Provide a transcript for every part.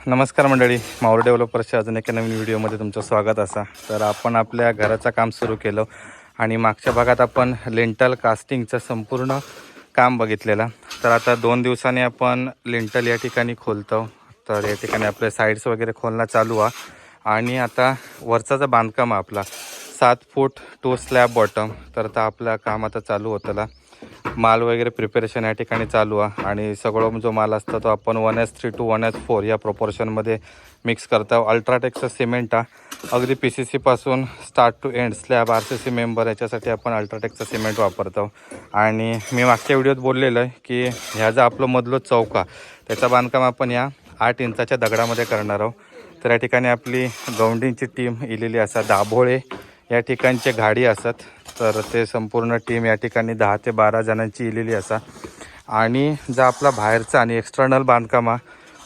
नमस्कार मंडळी, माऊर डेव्हलपर्सच्या अजून एका नवीन व्हिडिओमध्ये तुमचं स्वागत असा. तर आपण आपल्या घराचं काम सुरू केलं आणि मागच्या भागात आपण लिंटल कास्टिंगचं संपूर्ण काम बघितलेलं. तर आता 2 दिवसांनी आपण लिंटल या ठिकाणी खोलतो. तर या ठिकाणी आपले साईड्स वगैरे खोलणं चालू आहे आणि आता वरचं बांधकाम आपला 7 फूट टू स्लॅब बॉटम. तर आता आपलं काम आता चालू होतं. माल वगैरे प्रिपरेशन या ठिकाणी चालू आहे आणि सगळं जो माल असतो तो आपण 1S3 टू 1S4 या प्रोपोर्शनमध्ये मिक्स करतो. अल्ट्राटेकचं सिमेंट अगदी PCC पासून start to end slab RCC member याच्यासाठी आपण अल्ट्राटेकचं सिमेंट वापरतो. आणि मी मागच्या व्हिडिओत बोललेलं आहे की ह्या जो आपलं मधलं चौका त्याचं बांधकाम आपण या 8 इंचाच्या दगडामध्ये करणार आहोत. तर या ठिकाणी आपली गौंडींची टीम इलेली असतात, दाभोळे या ठिकाणचे गाडी असतात. तर ते संपूर्ण टीम या ठिकाणी 10 ते 12 जणांची इलेली असा. आणि जर आपला बाहेरचा आणि एक्सटर्नल बांधकाम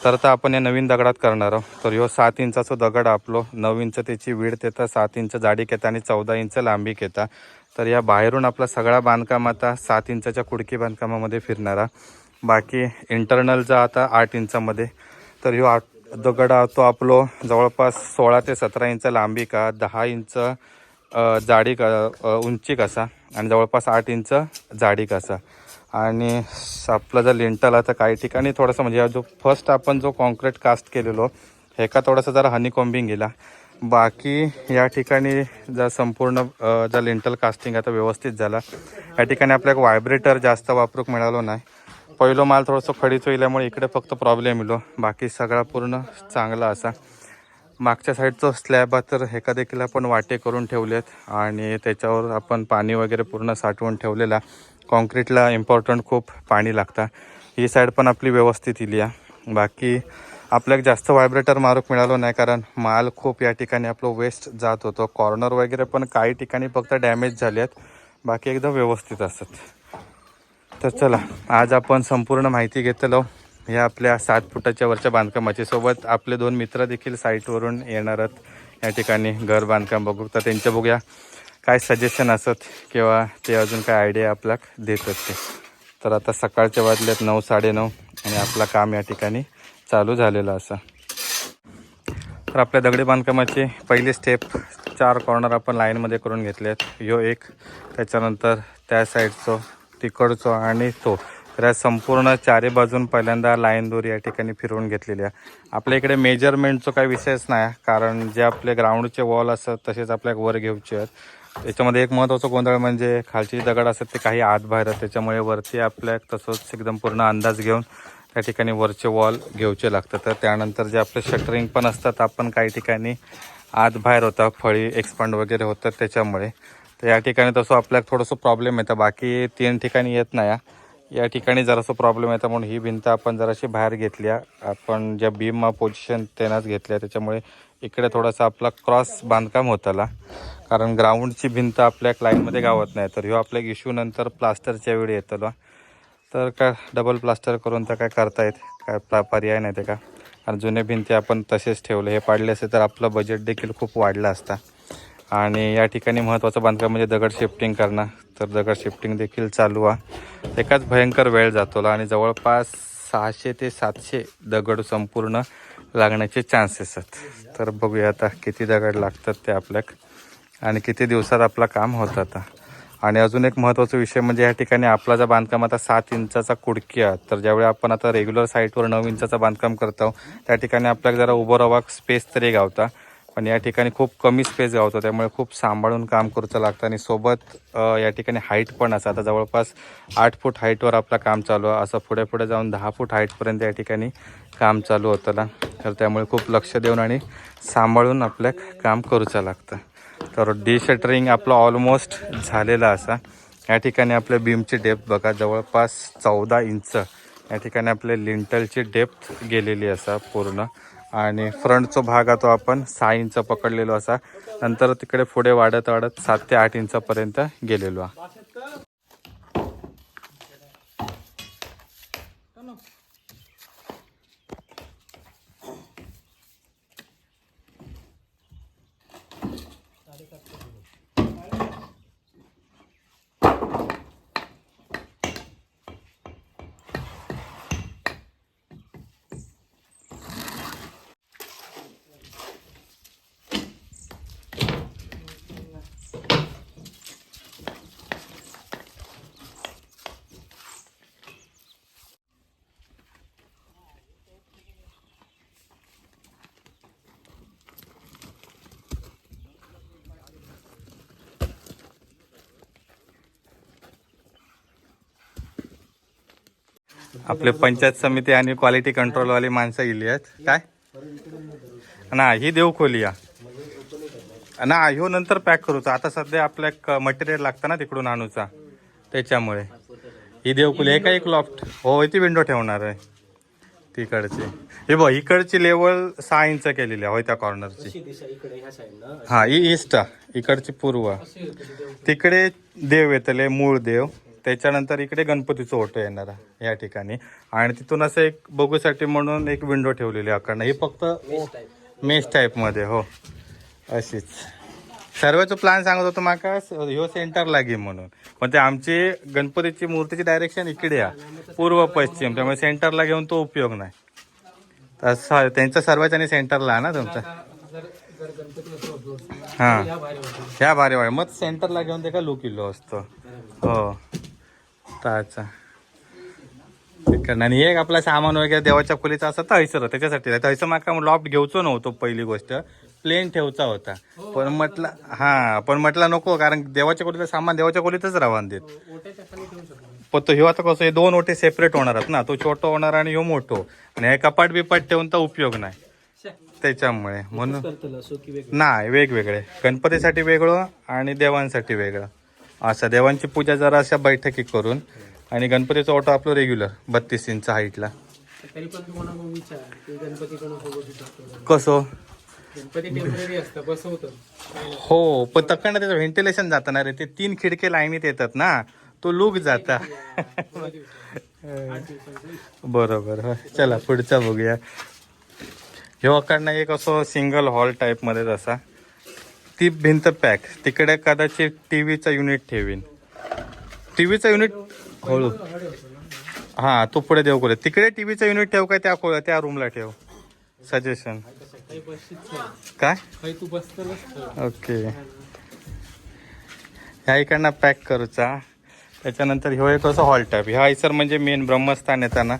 तर आपण या नवीन दगडात करणार आहोत. तर ह्यो 7 इंचाचा दगड आपलो 9 इंच त्याची विड्थ येतं, 7 इंच जाडी येतं आणि 14 इंच लांबी येतं. तर या बाहेरून आपला सगळा बांधकाम आता 7 इंचाच्या कुडकी बांधकामामध्ये फिरणारा. बाकी इंटरनलचा आता 8 इंचामध्ये. तर ह्यो दगड तो आपलो जवळपास 16 ते 17 इंच लांबी का, 10 इंच जाडी का, उंची कसा आणि जवळपास 8 इंच जाडी कसा. आणि आपला जर लिंटल आता काही ठिकाणी थोडंसं म्हणजे जो फर्स्ट आपण जो कॉन्क्रीट कास्ट केलेलो हे का थोडंसं जरा हनीकॉम्बिंग गेला. बाकी या ठिकाणी जर संपूर्ण जर लिंटल कास्टिंग आता व्यवस्थित झाला. या ठिकाणी आपल्याला व्हायब्रेटर जास्त वापरूक मिळालो नाही. पहिलो माल थोडंसं खडीच होईल्यामुळे इकडे फक्त प्रॉब्लेम येलो, बाकी सगळा पूर्ण चांगला असा. मागच्या साईडचं स्लॅब तर एका देखील आपण वाटे करून ठेवलेत आणि त्याच्यावर आपण पाणी वगैरे पूर्ण साठवून ठेवलेला. कॉन्क्रीटला इम्पॉर्टंट खूप पाणी लागतं. ही साईड पण आपली व्यवस्थित इली आहे. बाकी आपल्याला जास्त व्हायब्रेटर मारूक मिळालो नाही कारण माल खूप या ठिकाणी आपलं वेस्ट जात होतं. कॉर्नर वगैरे पण काही ठिकाणी फक्त डॅमेज झाले आहेत, बाकी एकदम व्यवस्थित असतात. तर चला, आज आपण संपूर्ण माहिती घेतलो ह्या आपल्या 7 फुटाच्या वरच्या बांधकामाची. सोबत आपले 2 मित्र देखील साईटवरून येणार आहेत या ठिकाणी घर बांधकाम बघू. तर त्यांच्या बघूया काय सजेशन असत किंवा ते अजून काय आयडिया आपल्याला देत असते. तर आता सकाळचे वाजलेत 9, 9:30 आणि आपला काम या ठिकाणी चालू झालेलं असं. तर आपल्या दगडी बांधकामाची पहिली स्टेप 4 कॉर्नर आपण लाईनमध्ये करून घेतलेत. ह्यो एक, त्याच्यानंतर त्या साईडचं, तिकडचं आणि तो. तर या संपूर्ण 4 बाजून पहिल्यांदा लाईन दोरी या ठिकाणी फिरवून घेतलेली आहे. आपल्या इकडे मेजरमेंटचा काही विषयच नाही, कारण जे आपले ग्राउंडचे वॉल असतात तसेच आपल्याला वर घ्यायचे आहेत. त्याच्यामध्ये एक महत्त्वाचं गोंधळ म्हणजे खालची दगड असतात ते काही आत बाहेर आहेत, त्याच्यामुळे वरती आपल्याला तसंच एकदम पूर्ण अंदाज घेऊन त्या ठिकाणी वरचे वॉल घ्यायचे लागतात. तर त्यानंतर जे आपले शटरिंग पण असतात आपण काही ठिकाणी आत बाहेर होता, फळी एक्सपांड वगैरे होतात त्याच्यामुळे. तर या ठिकाणी तसं आपल्याला थोडंसं प्रॉब्लेम येतं, बाकी 3 ठिकाणी येत नाही. या ठिकाणी जरासं प्रॉब्लेम येतं म्हणून ही भिंत आपण जराशी बाहेर घेतली. आपण ज्या बीम पोझिशन तेनाच घेतल्या, त्याच्यामुळे इकडे थोडासा आपला क्रॉस बांधकाम होताला, कारण ग्राउंडची भिंत आपल्या लाईनमध्ये गावत नाही. तर ह्यो आपल्या इश्यू नंतर प्लास्टरच्या वेळी येतलो. तर काय डबल प्लास्टर करून तर काय करता येत, काय पर्याय नाही ते का. कारण जुने भिंती आपण तसेच ठेवले, हे पाडले असते तर आपलं बजेट देखील खूप वाढलं असता. आणि या ठिकाणी महत्त्वाचं बांधकाम म्हणजे दगड शिफ्टिंग करणं. तर दगड शिफ्टिंग देखील चालू आहे. एकाच भयंकर वेळ जातो आणि जवळपास 600 ते 700 दगड संपूर्ण लागण्याचे चान्सेस आहेत. तर बघूया आता किती दगड लागतात ते आपल्याक आणि किती दिवसात आपलं काम होतं आता. आणि अजून एक महत्त्वाचा विषय म्हणजे या ठिकाणी आपला जर बांधकाम आता 7 इंचाचा कुडकी आहे, तर ज्यावेळी आपण आता रेग्युलर साईटवर 9 इंचाचा बांधकाम करतो त्या ठिकाणी आपल्याला जरा उभं राहावा स्पेस तरी गावता. पण या ठिकाणी खूप कमी स्पेस गावतो, त्यामुळे खूप सांभाळून काम करूचं लागतं. आणि सोबत या ठिकाणी हाईट पण असं आता जवळपास 8 फूट हाईटवर आपलं काम चालू आहे. असं पुढे पुढे जाऊन 10 फूट हाईटपर्यंत या ठिकाणी काम चालू होतं ना. तर त्यामुळे खूप लक्ष देऊन आणि सांभाळून आपल्या काम करूचं लागतं. तर डिशटरिंग आपलं ऑलमोस्ट झालेलं असा. या ठिकाणी आपल्या बीमची डेप्थ बघा, जवळपास 14 इंच या ठिकाणी आपल्या लिंटलची डेप्थ गेलेली असा पूर्ण. आणि फ्रंटचा भाग तो आपण 6 इंच पकडलेलो असा. नंतर तिकडे पुढे वाढत वाढत 7 ते 8 इंचापर्यंत गेलेलो. आपले पंचायत समिती आणि क्वालिटी कंट्रोलवाली माणसं इली आहेत काय ना ही देव खोली ना ह्यो नंतर पॅक करूचा आता सध्या आपल्या मटेरियल लागतं ना तिकडून आणूचा त्याच्यामुळे ही देवखोली आहे का एक लॉफ्ट हो ती विंडो ठेवणार आहे तिकडची हे बघ इकडची लेवल 6 इंच केलेली आहे होय त्या कॉर्नरची हा ही ईस्ट इकडची पूर्व तिकडे देव येतले मूळ देव त्याच्यानंतर इकडे गणपतीचं ओटो येणार या ठिकाणी आणि तिथून असं एक बघूसाठी म्हणून एक विंडो ठेवलेली अकडनं ही फक्त मेस टाईप मध्ये हो अशीच सर्वेचं प्लॅन सांगत होतो माका ह्यो सेंटरला घे म्हणून पण ते आमची गणपतीची मूर्तीची डायरेक्शन इकडे आहे पूर्व पश्चिम त्यामुळे सेंटरला घेऊन तो उपयोग नाही तसं त्यांचा सर्वांच्या सेंटरला आहे ना तुमचा हा ह्या भारी भारी मग सेंटरला घेऊन ते का लुक इलो असतो हो ताचा आणि एक आपला सामान वगैरे देवाच्या खोलीचा असं तर हैसर त्याच्यासाठी हैसर माका लॉफ्ट घेऊचो नव्हतो पहिली गोष्ट प्लेन ठेवचा होता पण म्हटलं नको कारण देवाच्या खोलीचं सामान देवाच्या खोलीतच राहून देत पण तो ह्यो आता कसं हे 2 ओटे सेपरेट होणार आहेत ना तो छोटो होणार आणि ह्यो मोठो आणि हे कपाट बिपाट ठेवून तर उपयोग नाही त्याच्यामुळे म्हणून नाही वेगवेगळे गणपतीसाठी वेगळं आणि देवांसाठी वेगळं असं देवांची पूजा जरा अशा बैठकी करून आणि गणपतीचा ओटो आपलं रेग्युलर 32 इंच हाईटला कसं हो पण तकडनं त्याचं व्हेंटिलेशन जातं ना रे ते 3 खिडके लाईनीत येतात ना तो लूक जाता बरोबर चला पुढचा बघूया ह्यो अकडनं एक असं सिंगल हॉल टाईप मध्ये असा ती भिंत पॅक तिकडे कदाचित टीव्हीचा युनिट ठेवीन टीव्हीचा युनिट हळू हा तो पुढे देऊ खोले तिकडे टीव्हीचा युनिट ठेव काय त्या रूमला ठेव सजेशन काय ओके ह्या इकडनं पॅक करूचा त्याच्यानंतर ह्यो एक असं हॉल टाईप ह्या हैसर म्हणजे मेन ब्रह्मस्थान येताना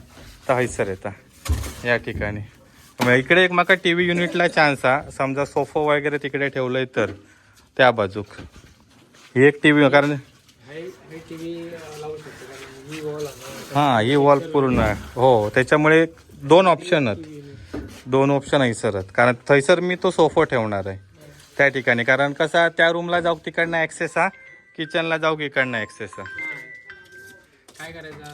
तर हैसर येता या ठिकाणी इकडे एक माका टीव्ही युनिटला चान्स हा समजा सोफा वगैरे तिकडे ठेवलंय तर त्या बाजूक ही एक टीव्ही कारण हा ही वॉल पूर्ण हो त्याच्यामुळे 2 ऑप्शन आहे सर कारण थैसर मी तो सोफा ठेवणार आहे त्या ठिकाणी कारण कसा त्या रूमला जाऊ तिकडनं ऍक्सेस हा किचनला जाऊ इकडनं ऍक्सेस हा काय करायचा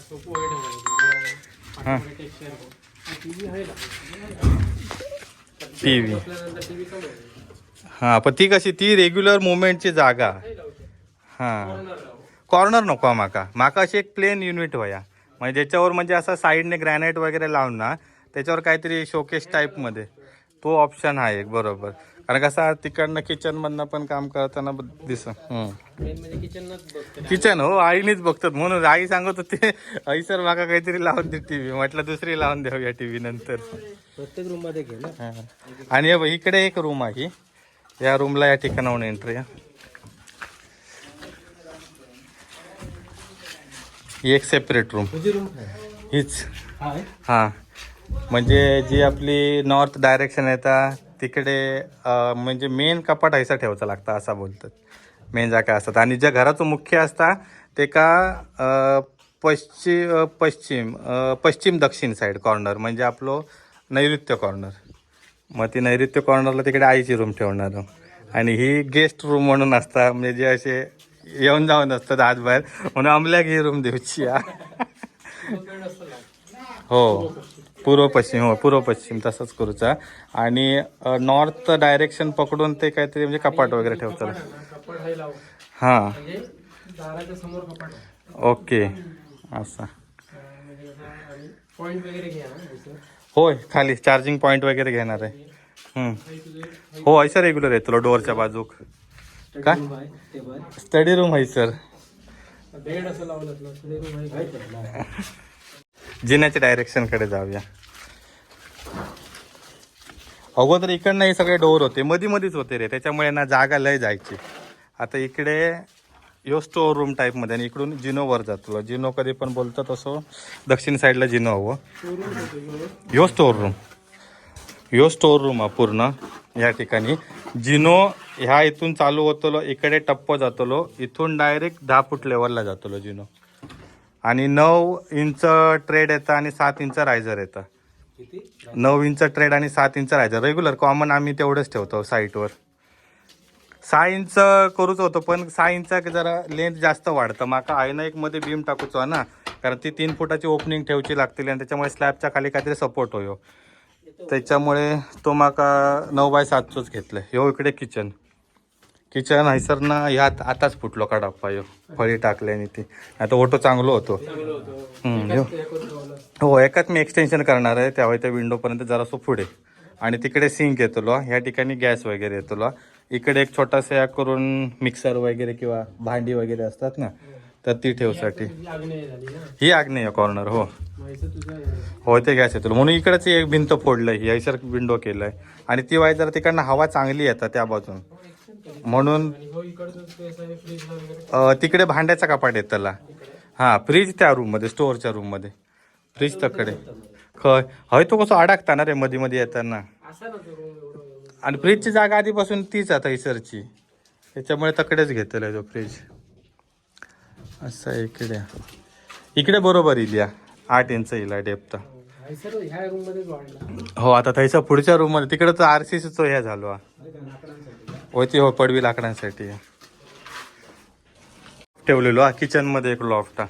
टीव्ही हा पण ती कशी ती रेग्युलर मुवमेंटची जागा हा कॉर्नर नको माका अशी एक प्लेन युनिट व्हाया म्हणजे ज्याच्यावर म्हणजे असं साईडने ग्रॅनाइट वगैरे लावून ना त्याच्यावर काहीतरी शोकेस टाईपमध्ये तो ऑप्शन आहे एक बरोबर कारण कसं तिकडनं किचन मधनं पण काम करताना किचन हो आईनेच बघतात म्हणून आई सांगत होते आई सर माका काहीतरी लावून दे टीव्ही म्हटलं दुसरी लावून द्यावी या टीव्ही नंतर प्रत्येक रूम मध्ये आणि इकडे एक रूम आहे या रूमला या ठिकाणाहून एंट्री एक सेपरेट रूम हीच हा म्हणजे जी आपली नॉर्थ डायरेक्शन येतात तिकडे म्हणजे मेन कपाट हैसा ठेवायचा लागतं असं बोलतात मेन जागा असतात आणि ज्या घराचं मुख्य असता ते का पश्चिम दक्षिण साईड कॉर्नर म्हणजे आपलं नैऋत्य कॉर्नर मग ती नैऋत्य कॉर्नरला तिकडे आईची रूम ठेवणार आणि ही गेस्ट रूम म्हणून असतात म्हणजे जे असे येऊन जाऊन असतात आत बाहेर म्हणून आमल्याक ही रूम देऊची हो पूर्व पश्चिम तसंच करूचा आणि नॉर्थ डायरेक्शन पकडून ते काहीतरी म्हणजे कपाट वगैरे ठेवतात हां ओके असं होय खाली चार्जिंग पॉईंट वगैरे घेणार आहे हो आहे सर रेग्युलर आहे तुला डोअरच्या बाजूक काय स्टडी रूम आहे सर जिन्याच्या डायरेक्शन कडे जाऊया अगोदर इकडनं हे सगळे डोअर होते मधीच होते रे त्याच्यामुळे ना जागा लय जायची आता इकडे यो स्टोअर रूम टाईपमध्ये आणि इकडून जिनो वर जातो जिनो कधी पण बोलतात असं दक्षिण साईडला जिनो हवं यो स्टोअर रूम हा पूर्ण या ठिकाणी जिनो ह्या इथून चालू होतलो इकडे टप्प जातलो इथून डायरेक्ट 10 फूट लेवलला जातलो जिनो आणि 9 इंच ट्रेड येतं आणि 7 इंच रायझर येतं. 9 इंच ट्रेड आणि 7 इंच रायझर रेग्युलर कॉमन आम्ही तेवढंच ठेवतो साईटवर. 6 इंच करूच होतो पण 6 इंच जरा लेंथ जास्त वाढतं. माका आयना एक मध्ये बीम टाकूचो ना, कारण ती 3 फुटाची ओपनिंग ठेवची लागतील आणि त्याच्यामुळे स्लॅबच्या खाली काहीतरी सपोर्ट होयो. त्याच्यामुळे तो माका 9x7चोच घेतलं. ह्यो इकडे किचन हैसर ना ह्यात आताच फुटलो का डप्पा ह्यो फळी टाकल्याने ती. आता ओटो चांगलो होतो. हो एकाच मी एक्सटेन्शन करणार आहे त्यावेळी त्या विंडोपर्यंत जरासं पुढे. आणि तिकडे सिंक येतो ह्या ठिकाणी गॅस वगैरे येतो. इकडे एक छोटासा या करून मिक्सर वगैरे किंवा भांडी वगैरे असतात ना, तर ती ठेवसाठी. ही आग्नेय कॉर्नर. हो हो ते गॅस येतो म्हणून इकडेच एक भिंत फोडलंय, हैसर विंडो केलंय. आणि ती वाय जरा तिकडनं हवा चांगली येतात त्या बाजून म्हणून. तिकडे भांड्याचा कपाट येत त्याला. हा फ्रीज त्या रूम मध्ये, स्टोअरच्या रूम मध्ये फ्रीज तकडे खय हय. तो कसं अडकता ना रे मध्ये मध्ये येताना. आणि फ्रीजची जागा आधीपासून तीच आता हैसरची, त्याच्यामुळे तकडेच घेतलेला तो फ्रीज. असं इकडे बरोबर येईल या 8 इंच येईल डेप्थ. हो आता तैसा पुढच्या रूम मध्ये तिकडे तर RCCचो ह्या झालो होती. हो पडवी लाकडांसाठी ठेवलेलो किचन मध्ये एक लॉफ्ट.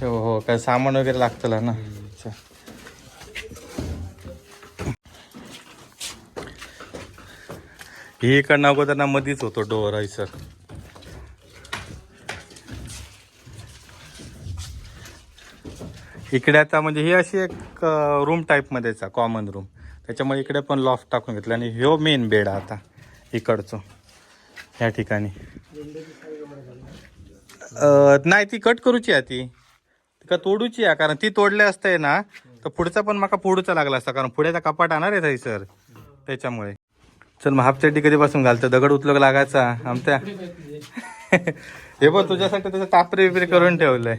हो काय सामान वगैरे लागतं ना. ही इकडनं अगोदर ना मधीच होतो डोअर हैसर. इकडे आता म्हणजे ही अशी एक रूम टाईपमध्येच आहे, कॉमन रूम. त्याच्यामुळे इकडे पण लॉफ्ट टाकून घेतलं. आणि ह्यो मेन बेड आता इकडचं ह्या ठिकाणी. नाही ती कट करूची आहे, ती का तोडूची आहे. कारण ती तोडले असते ना तर पुढचा पण माका फोडूचा लागला असता, कारण पुढेचा कपाट आणणार आहे सर. त्याच्यामुळे चल मग हाफ चड्डी कधीपासून घालतं, दगड उचलक लागायचा आमच्या. हे बघ तुझ्यासाठी त्याचं टापरे बिपरे करून ठेवलंय.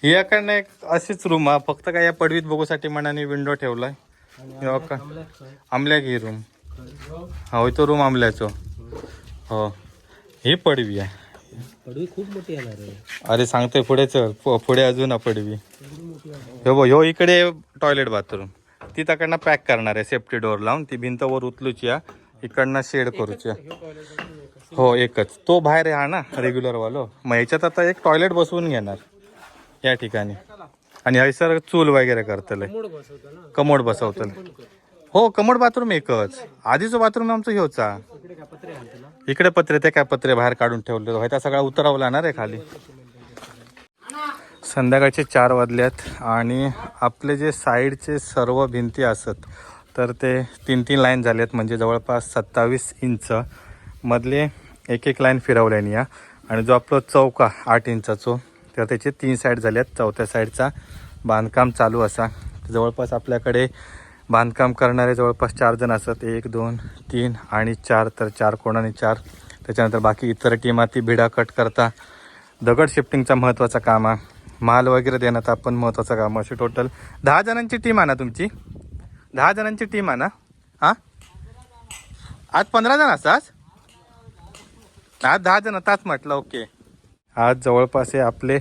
याकडनं एक अशीच रूम आहे, फक्त काय या पडवीत बघूसाठी मनाने विंडो ठेवलाय. आमल्या ही रूम. हो तो रूम आमल्याचो. हो ही पडवी आहे. पडवी खूप मोठी येणार आहे. अरे सांगतोय पुढे चल, पुढे अजून पडवी. ह्यो इकडे टॉयलेट बाथरूम. ती तकडनं पॅक करणार आहे सेफ्टी डोअर लावून. ती भिंत वर उचलूची आहे, इकडनं शेड करूची. हो एकच तो बाहेर हा ना रेग्युलर वालो. मग ह्याच्यात आता एक टॉयलेट बसवून घेणार या ठिकाणी. आणि हैसर चूल वगैरे करतलंय, कमोड बसवतल. हो कमोड बाथरूम एकच. आधीचं बाथरूम आमचं ह्योचा. इकडे पत्रे, ते काय पत्रे बाहेर काढून ठेवले व्हायचा, सगळा उतरवला ना रे खाली. संध्याकाळचे 4 वाजल्यात आणि आपले जे साईडचे सर्व भिंती असत तर ते 3-3 लाईन झालेत. म्हणजे जवळपास 27 इंच मधले एक लाईन फिरवल्याने या. आणि जो आपला चौका 8 इंचाचो तर त्याचे 3 साईड झाल्यात. चौथ्या साईडचा बांधकाम चालू असा. जवळपास आपल्याकडे बांधकाम करणारे जवळपास 4 जण असत. 1, 2, 3 आणि 4. तर 4 कोणाने 4. त्याच्यानंतर बाकी इतर टीमा ती भिडा कट करता. दगड शिफ्टिंगचा महत्त्वाचा काम आहे. माल वगैरे देण्यात आपण महत्त्वाचं काम. अशी टोटल 10 जणांची टीम आहे ना तुमची. 10 जणांची टीम आहे ना. हां आज 15 जण असतात. आज 10 जण ताच म्हटलं. ओके आज जवळपास हे आपले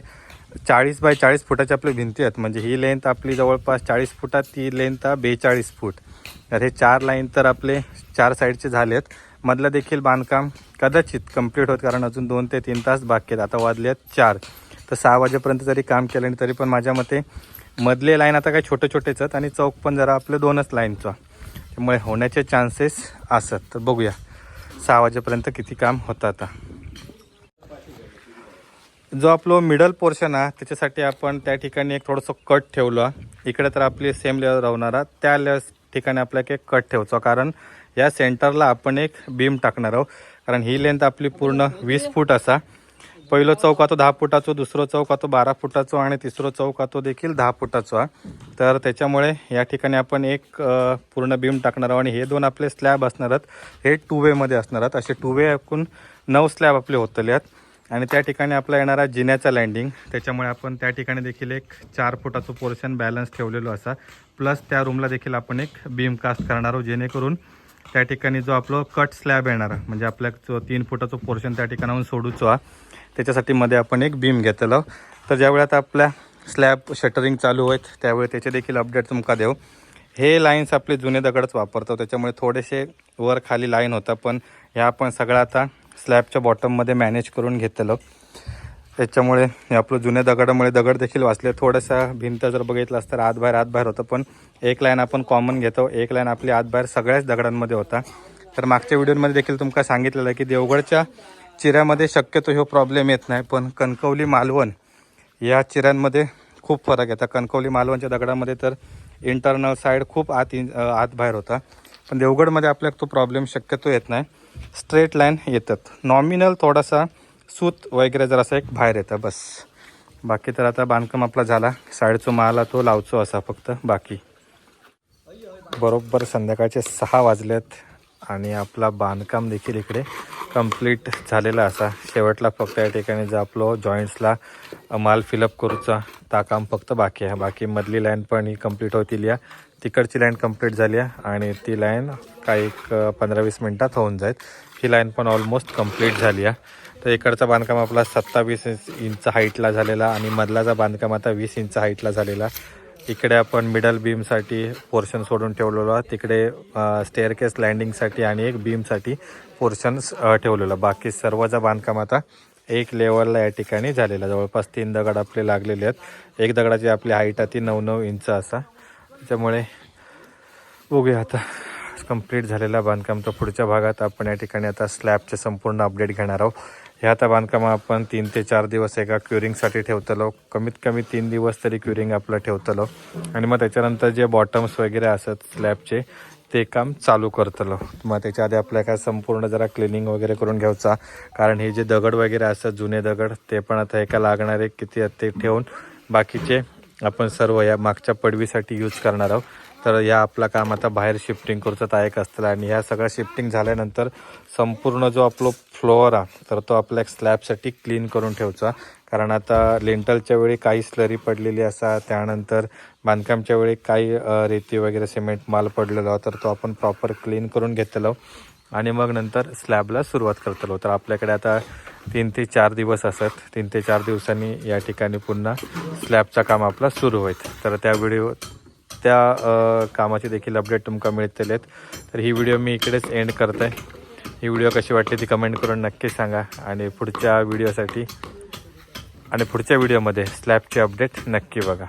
40 बाय 40 फुटाचे आपले भिंती आहेत. म्हणजे ही लेंथ आपली जवळपास 40 फुटात, ती लेंथ 42 फूट. तर हे 4 लाईन तर आपले 4 साईडचे झालेत. मधलं देखील बांधकाम कदाचित कंप्लीट होत, कारण अजून 2 ते 3 तास बाकी आहेत. आता वाजले आहेत 4. तर 6 वाजेपर्यंत जरी काम केलं आणि तरी पण माझ्या मते मधले लाईन आता काही छोटे छोटेच आहेत आणि चौक पण जरा आपले 2च लाईनचा, त्यामुळे होण्याचे चान्सेस असत. तर बघूया 6 वाजेपर्यंत किती काम होतं. आता जो आपलं मिडल पोर्शन आहे त्याच्यासाठी आपण त्या ठिकाणी एक थोडंसं कट ठेवलं. इकडे तर आपली सेम लेअर राहणार, त्या ठिकाणी आपल्याला एक कट ठेवतो, कारण या सेंटरला आपण एक बीम टाकणार आहोत. कारण ही लेंथ आपली पूर्ण 20 फूट असा. पहिलं चौक तो 10 फुटाचो, दुसरं चौक तो 12 फुटाचो आणि तिसरं चौक तो देखील 10 फुटाचो आहे. तर त्याच्यामुळे या ठिकाणी आपण एक पूर्ण बीम टाकणार आहोत. आणि हे 2 आपले स्लॅब असणार आहेत, हे 2 वेमध्ये असणार आहेत. असे 2 वे एकूण 9 स्लॅब आपले होतले आहेत. आणि त्या ठिकाणी आपला येणारा जिन्याचा लँडिंग, त्याच्यामुळे आपण त्या ठिकाणी देखील एक 4 फुटाचं पोर्शन बॅलन्स ठेवलेलो असा. प्लस त्या रूमला देखील आपण एक बीम कास्ट करणार आहोत, जेणेकरून त्या ठिकाणी जो आपलं कट स्लॅब येणार म्हणजे आपल्या जो 3 फुटाचं पोर्शन त्या ठिकाणाहून सोडूचो त्याच्यासाठी मध्ये आपण एक बीम घेतलं. तर ज्यावेळी आता आपल्या स्लॅब शटरिंग चालू आहेत त्यावेळी त्याचे देखील अपडेट तुमका देऊ. हे लाईन्स आपले जुने दगडच वापरतो त्याच्यामुळे थोडेसे वर खाली लाईन होता, पण ह्या आपण सगळं आता स्लॅबच्या बॉटममध्ये मॅनेज करून घेतलं. त्याच्यामुळे हे आपलं जुन्या दगडामुळे दगड देखील वाचले. थोडासा भिंत जर बघितलास तर आत बाहेर होतं, पण एक लाईन आपण कॉमन घेतो, एक लाईन आपली आत बाहेर सगळ्याच दगडांमध्ये होता. तर मागच्या व्हिडिओमध्ये देखील तुमका सांगितलेलं आहे की देवगडच्या चिऱ्यामध्ये शक्यतो ह्यो प्रॉब्लेम येत नाही, पण कणकवली मालवण या चिऱ्यांमध्ये खूप फरक येतात. कणकवली मालवणच्या दगडामध्ये तर इंटरनल साईड खूप आत बाहेर होता, पण देवगडमध्ये आपल्याला तो प्रॉब्लेम शक्यतो येत नाही. स्ट्रेट लाईन येतात. नॉमिनल थोडासा सूत वगैरे जर असं एक बाहेर येतं बस. बाकी तर आता बांधकाम आपला झाला. साईडचा माला तो लावचो असा फक्त बाकी. बरोबर संध्याकाळचे 6 वाजलेत आणि आपला बांधकाम देखील इकडे कंप्लीट झालेला असा. शेवटला फक्त या ठिकाणी जर आपलं जॉईंट्सला माल फिलअप करूचा ता काम फक्त बाकी आहे. बाकी मधली लाईन पण ही कंप्लीट होतील. या तिकडची लाईन कंप्लीट झाली आहे आणि ती लाईन काही 15-20 मिनटात होऊन जाईल. ही लाईन पण ऑलमोस्ट कंप्लीट झाली आहे. तर इकडचा बांधकाम आपला 27 इंच हाईटला झालेला आणि मधलाचा बांधकाम आता 20 इंच हाईटला झालेला. इकडे आपण मिडल बीमसाठी पोर्शन सोडून ठेवलेलं, तिकडे स्टेअरकेस लँडिंगसाठी आणि एक बीमसाठी पोर्शन्स ठेवलेलं. बाकी सर्वचा बांधकाम आता एक लेवलला या ठिकाणी झालेला. जवळपास 3 दगड आपले लागलेले आहेत. एक दगडाची आपली हाईट आहे ती 9-9 इंच असा. त्याच्यामुळे बघूया आता कंप्लीट झालेला बांधकाम. तर पुढच्या भागात आपण या ठिकाणी आता स्लॅबचे संपूर्ण अपडेट घेणार आहोत. ह्या आता बांधकाम आपण 3 ते 4 दिवस एका क्युरिंगसाठी ठेवतलो. कमीत कमी 3 दिवस तरी क्युरिंग आपलं ठेवतलो आणि मग त्याच्यानंतर जे बॉटम्स वगैरे असत स्लॅबचे ते काम चालू करतलो. मग त्याच्या आधी आपल्या काय संपूर्ण जरा क्लिनिंग वगैरे करून घ्यायचा, कारण हे जे दगड वगैरे असतात जुने दगड ते पण आता एका लागणारे किती आहेत ते ठेवून बाकीचे आपण सर्व या मागच्या पडवीसाठी यूज करणार आहोत. तर या आपला काम आता बाहेर शिफ्टिंग करूचं तर एक असतं आणि ह्या सगळं शिफ्टिंग झाल्यानंतर संपूर्ण जो आपला फ्लोअर आहे तर तो आपल्या स्लॅबसाठी क्लीन करून ठेवचा. कारण आता लिंटलच्या वेळी काही स्लरी पडलेली असा, त्यानंतर बांधकामच्या वेळी काही रेती वगैरे सिमेंट माल पडलेला तर तो आपण प्रॉपर क्लीन करून घेतलो आणि मग नंतर स्लॅबला सुरुवात करतलो. तर आपल्याकडे आता 3 ते 4 दिवस असत. 3 ते 4 दिवसांनी या ठिकाणी पुन्हा स्लॅबचं काम आपला सुरू होईल. तर त्या कामाची देखील अपडेट तुमका मिळतील. तर ही व्हिडिओ मी इकडेच एंड करतो आहे. ही व्हिडिओ कशी वाटली ती कमेंट करून नक्की सांगा आणि पुढच्या व्हिडिओमध्ये स्लॅबचे अपडेट नक्की बघा.